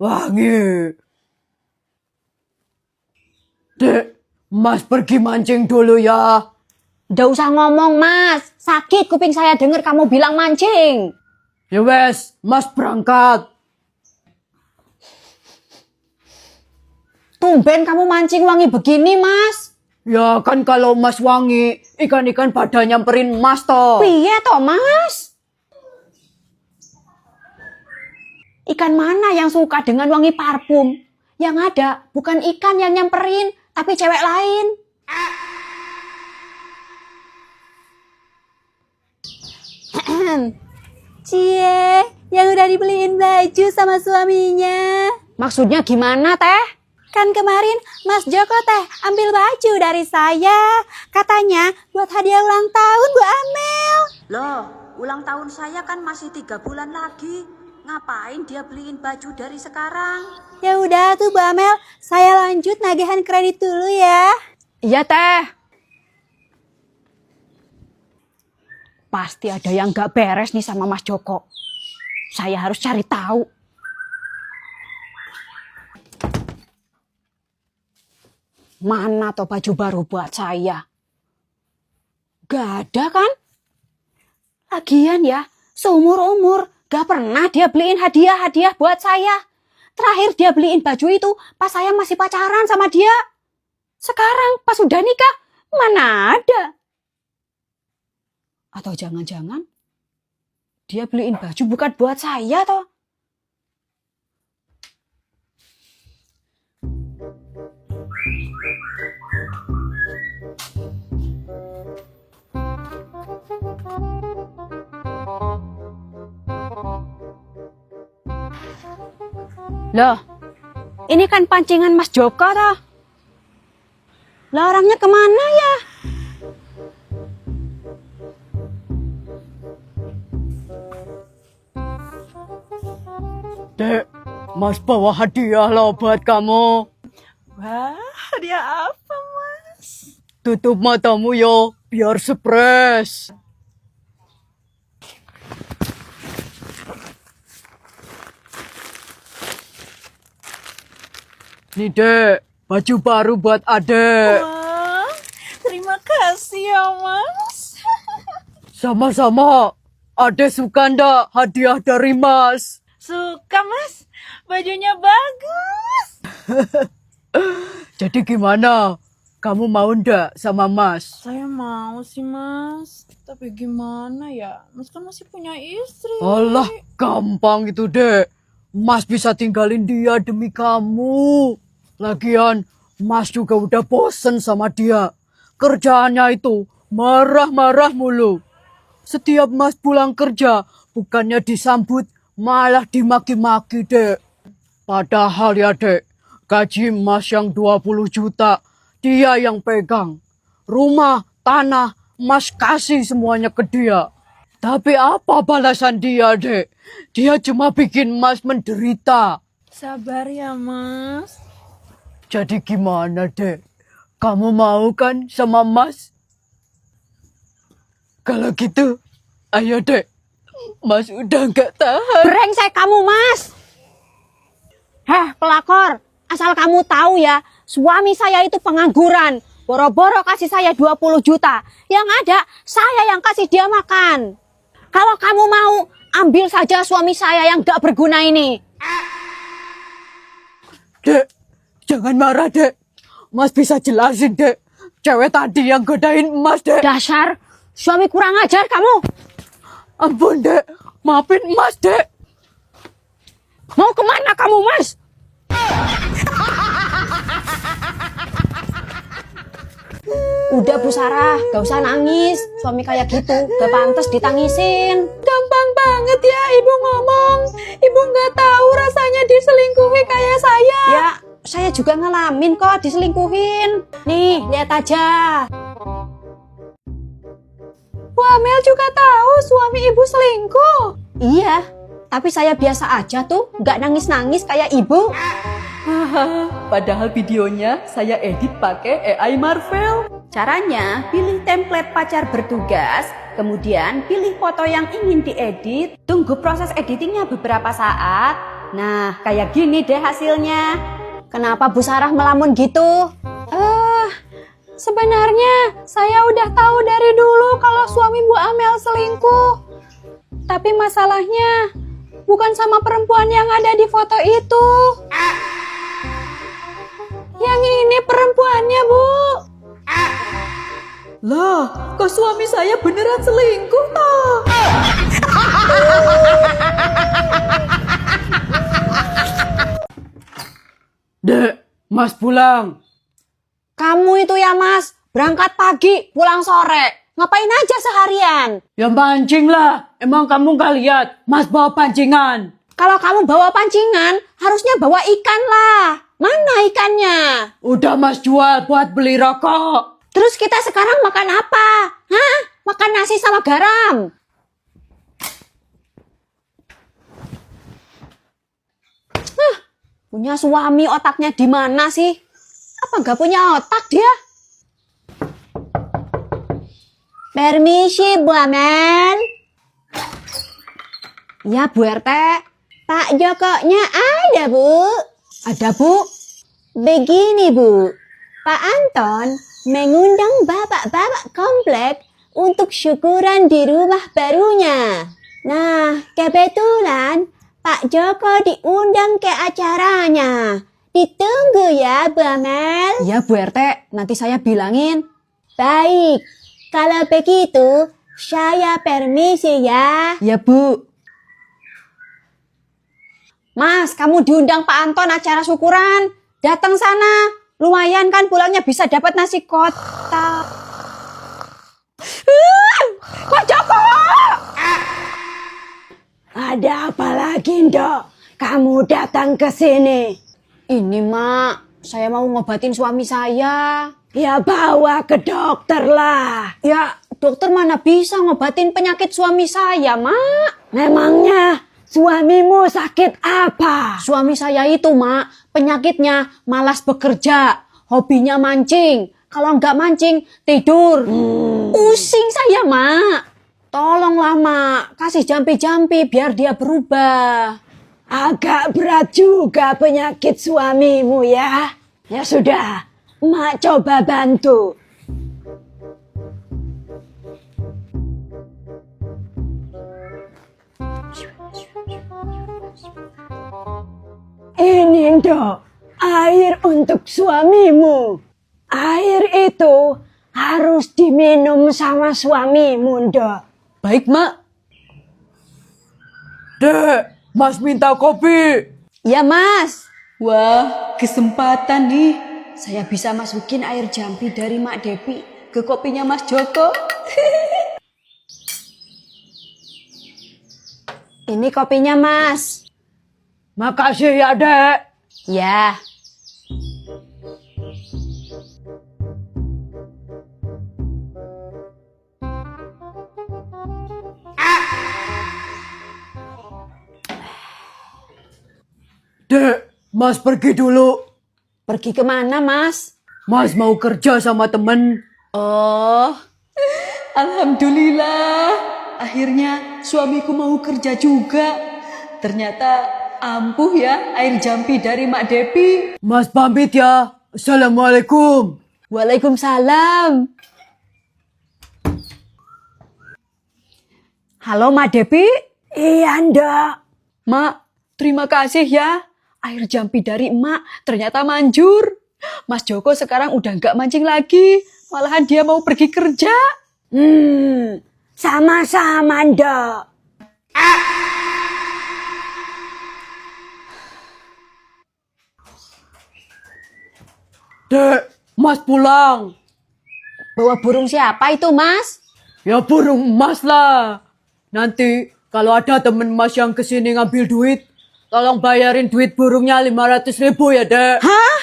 Wangi. Dek, Mas pergi mancing dulu ya. Nggak usah ngomong, Mas. Sakit kuping saya denger kamu bilang mancing. Ya wes, Mas berangkat. Tumben kamu mancing wangi begini, Mas. Ya kan kalau Mas wangi, ikan-ikan pada nyamperin Mas toh. Piye toh, Mas? Ikan mana yang suka dengan wangi parfum? Yang ada bukan ikan yang nyamperin, tapi cewek lain. Cie, yang udah dibeliin baju sama suaminya. Maksudnya gimana, Teh? Kan kemarin Mas Joko teh ambil baju dari saya. Katanya buat hadiah ulang tahun Bu Amel. Loh, ulang tahun saya kan masih 3 bulan lagi. Ngapain dia beliin baju dari sekarang? Ya udah tuh Bu Amel, saya lanjut nagihan kredit dulu ya. Iya, Teh. Pasti ada yang gak beres nih sama Mas Joko. Saya harus cari tahu. Mana tuh baju baru buat saya? Gak ada kan? Lagian ya, seumur-umur gak pernah dia beliin hadiah-hadiah buat saya. Terakhir dia beliin baju itu pas saya masih pacaran sama dia. Sekarang pas udah nikah, mana ada? Atau jangan-jangan dia beliin baju bukan buat saya toh? Loh, ini kan pancingan Mas Joko toh. Lah orangnya kemana ya? Dek, Mas bawa hadiah loh buat kamu. Wah, hadiah apa, Mas? Tutup matamu yo, biar surprise. Nih dek, baju baru buat adek. Wah, terima kasih ya, Mas. Sama-sama, adek suka ndak hadiah dari Mas? Suka, Mas. Bajunya bagus. Jadi gimana? Kamu mau ndak sama Mas? Saya mau sih, Mas. Tapi gimana ya? Mas kan masih punya istri. Alah, gampang itu dek. Mas bisa tinggalin dia demi kamu. Lagian, Mas juga udah bosen sama dia. Kerjaannya itu marah-marah mulu. Setiap Mas pulang kerja, bukannya disambut, malah dimaki-maki dek. Padahal ya dek, gaji Mas yang 20 juta, dia yang pegang. Rumah, tanah, Mas kasih semuanya ke dia. Tapi apa balasan dia, dek? Dia cuma bikin Mas menderita. Sabar ya, Mas. Jadi gimana, dek? Kamu mau kan sama Mas? Kalau gitu, ayo dek. Mas udah gak tahan. Brengsek kamu, Mas. Heh, pelakor. Asal kamu tahu ya, suami saya itu pengangguran. Boro-boro kasih saya 20 juta. Yang ada, saya yang kasih dia makan. Kalau kamu mau, ambil saja suami saya yang gak berguna ini. Dek, jangan marah, dek. Mas bisa jelasin, dek. Cewek tadi yang godain Mas, dek. Dasar, suami kurang ajar kamu. Ampun, dek. Maafin Mas, dek. Mau kemana kamu, Mas? Udah Bu Sarah, gak usah nangis. Suami kayak gitu, gak pantas ditangisin. Gampang banget ya Ibu ngomong. Ibu nggak tahu rasanya diselingkuhi kayak saya. Ya, saya juga ngalamin kok diselingkuhin. Nih, lihat aja. Bu Amel juga tahu suami Ibu selingkuh. Iya, tapi saya biasa aja tuh, gak nangis-nangis kayak ibu. Padahal videonya saya edit pakai AI Marvel. Caranya, pilih template pacar bertugas, kemudian pilih foto yang ingin diedit, tunggu proses editingnya beberapa saat, Nah, kayak gini deh hasilnya. Kenapa Bu Sarah melamun gitu? Sebenarnya saya udah tahu dari dulu kalau suami Bu Amel selingkuh. Tapi masalahnya bukan sama perempuan yang ada di foto itu. Yang ini perempuannya, Bu. Lah, kok suami saya beneran selingkuh toh? Dek, Mas pulang. Kamu itu ya Mas, berangkat pagi, pulang sore. Ngapain aja seharian? Ya mancing lah. Emang kamu gak lihat Mas bawa pancingan? Kalau kamu bawa pancingan, harusnya bawa ikan lah. Mana ikannya? Udah Mas jual buat beli rokok. Terus kita sekarang makan apa? Hah? Makan nasi sama garam. Punya suami otaknya di mana sih? Apa nggak punya otak dia? Permisi, Bu Amel. Ya, Bu RT. Pak Jokonya ada, Bu. Ada, Bu. Begini, Bu. Pak Anton mengundang bapak-bapak komplek untuk syukuran di rumah barunya. Nah, kebetulan Pak Joko diundang ke acaranya. Ditunggu ya, Bu Amel. Ya, Bu RT. Nanti saya bilangin. Baik. Kalau begitu, saya permisi ya. Ya, Bu. Mas, kamu diundang Pak Anton acara syukuran. Datang sana. Lumayan kan pulangnya bisa dapat nasi kotak. Pak Joko! Ada apa lagi, Ndok? Kamu datang ke sini. Ini, Mak. Saya mau ngobatin suami saya. Ya, bawa ke dokter lah. Ya, dokter mana bisa ngobatin penyakit suami saya, Mak. Memangnya suamimu sakit apa? Suami saya itu, Mak, penyakitnya malas bekerja. Hobinya mancing. Kalau nggak mancing, tidur. Pusing saya, Mak. Tolonglah, Mak. Kasih jampi-jampi biar dia berubah. Agak berat juga penyakit suamimu ya. Ya sudah, Mak coba bantu. Ini, Ndok, air untuk suamimu. Air itu harus diminum sama suamimu, Ndok. Baik, Mak. Dek, Mas minta kopi. Ya, Mas. Wah, kesempatan nih. Saya bisa masukin air jampi dari Mak Depi ke kopinya Mas Joko. Ini kopinya, Mas. Makasih ya, Dek. Ya. Dek, Mas pergi dulu. Pergi kemana, Mas? Mas mau kerja sama temen. Oh, alhamdulillah. Akhirnya suamiku mau kerja juga. Ternyata ampuh ya air jampi dari Mak Depi. Mas pamit ya. Assalamualaikum. Waalaikumsalam. Halo, Mak Depi? Iya, Ndok. Mak, terima kasih ya. Air jampi dari Emak ternyata manjur. Mas Joko sekarang udah nggak mancing lagi. Malahan dia mau pergi kerja. Sama-sama, Ndok. Dek, Mas pulang. Bawa burung siapa itu, Mas? Ya burung Mas lah. Nanti kalau ada temen Mas yang kesini ngambil duit, tolong bayarin duit burungnya 500.000 ya, Dek. Hah?